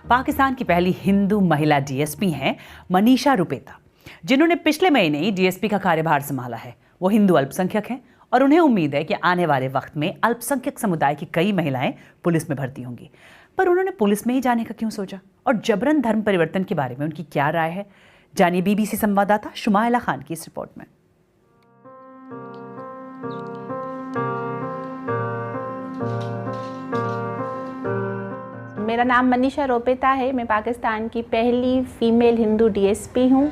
पाकिस्तान की पहली हिंदू महिला डीएसपी हैं मनीषा रुपेता, जिन्होंने पिछले महीने ही डीएसपी का कार्यभार संभाला है। वो हिंदू अल्पसंख्यक हैं और उन्हें उम्मीद है कि आने वाले वक्त में अल्पसंख्यक समुदाय की कई महिलाएं पुलिस में भर्ती होंगी। पर उन्होंने पुलिस में ही जाने का क्यों सोचा और जबरन धर्म परिवर्तन के बारे में उनकी क्या राय है, जानिए बीबीसी संवाददाता शुमाइला खान की इस रिपोर्ट में। मेरा नाम मनीषा रुपेता है। मैं पाकिस्तान की पहली फ़ीमेल हिंदू डीएसपी हूँ।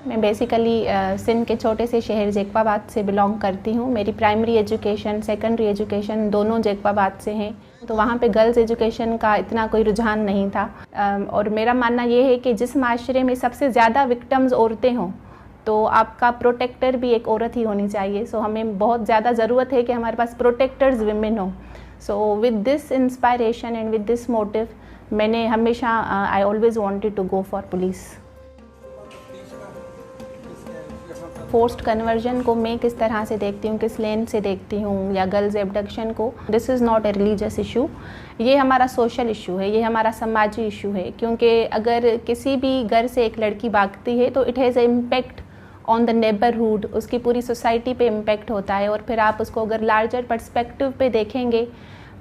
मैं बेसिकली सिंध के छोटे से शहर जैकबाबाद से बिलोंग करती हूँ। मेरी प्राइमरी एजुकेशन, सेकेंडरी एजुकेशन दोनों जैकबाबाद से हैं, तो वहाँ पे गर्ल्स एजुकेशन का इतना कोई रुझान नहीं था। और मेरा मानना ये है कि जिस माशरे में सबसे ज़्यादा विक्टिम्स औरतें हों तो आपका प्रोटेक्टर भी एक औरत ही होनी चाहिए। सो हमें बहुत ज़्यादा ज़रूरत है कि हमारे पास प्रोटेक्टर्स विमेन हो। So with this inspiration and with this motive मैंने हमेशा I always wanted to go for police. Forced conversion को मैं किस तरह से देखती हूँ, किस लेन से देखती हूँ, या गर्ल्स एब्डक्शन को, this is not a religious issue. ये हमारा सोशल इशू है, ये हमारा समाजी इशू है। क्योंकि अगर किसी भी घर से एक लड़की भागती है तो it has a impact on the neighbourhood, उसकी पूरी सोसाइटी पे इम्पैक्ट होता है। और फिर आप उसको अगर लार्जर पर्सपेक्टिव पे देखेंगे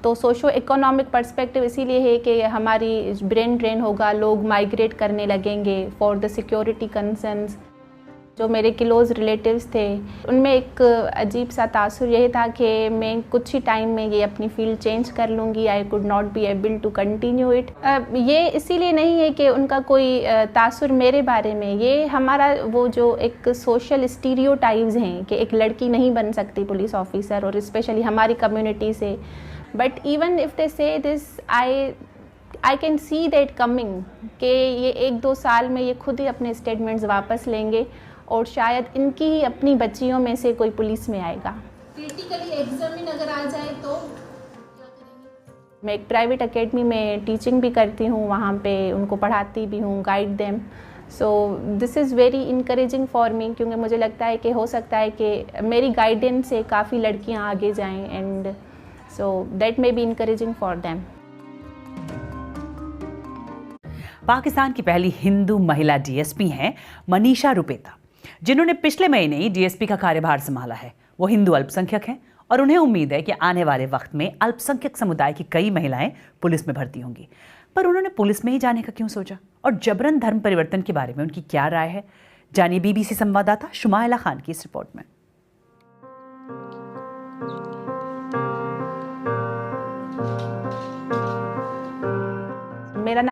तो सोशो इकोनॉमिक पर्सपेक्टिव इसीलिए है कि हमारी ब्रेन ड्रेन होगा, लोग माइग्रेट करने लगेंगे फॉर द सिक्योरिटी कंसर्न्स। जो मेरे क्लोज रिलेटिव्स थे उनमें एक अजीब सा तासुर यही था कि मैं कुछ ही टाइम में ये अपनी फील्ड चेंज कर लूँगी, I could not be able to continue it. ये इसीलिए नहीं है कि उनका कोई तासुर मेरे बारे में, ये हमारा वो जो एक सोशल स्टीरियोटाइप्स हैं कि एक लड़की नहीं बन सकती पुलिस ऑफिसर, और स्पेशली हमारी कम्युनिटी से। बट इवन इफ़ दे से this, I can see that coming कि ये 1-2 साल में ये खुद ही अपने स्टेटमेंट्स वापस लेंगे और शायद इनकी ही अपनी बच्चियों में से कोई पुलिस में आएगा। क्रिटिकली एग्जामिन अगर आ जाए तो क्या करेंगे? मैं एक प्राइवेट एकेडमी में टीचिंग भी करती हूँ, वहाँ पे उनको पढ़ाती भी हूँ, guide them. So this is very encouraging for me, क्योंकि मुझे लगता है कि हो सकता है कि मेरी गाइडेंस से काफ़ी लड़कियाँ आगे जाएँ, and so that may be encouraging for them. Pakistan की पहली हिंदू महिला डीएसपी हैं मनीषा रुपेता, जिन्होंने पिछले महीने ही डीएसपी का कार्यभार संभाला है। वो हिंदू अल्पसंख्यक हैं और उन्हें उम्मीद है कि आने वाले वक्त में अल्पसंख्यक समुदाय की कई महिलाएं पुलिस में भर्ती होंगी। पर उन्होंने पुलिस में ही जाने का क्यों सोचा और जबरन धर्म परिवर्तन के बारे में उनकी क्या राय है, जानिए बीबीसी संवाददाता शुमाइला खान की इस रिपोर्ट में।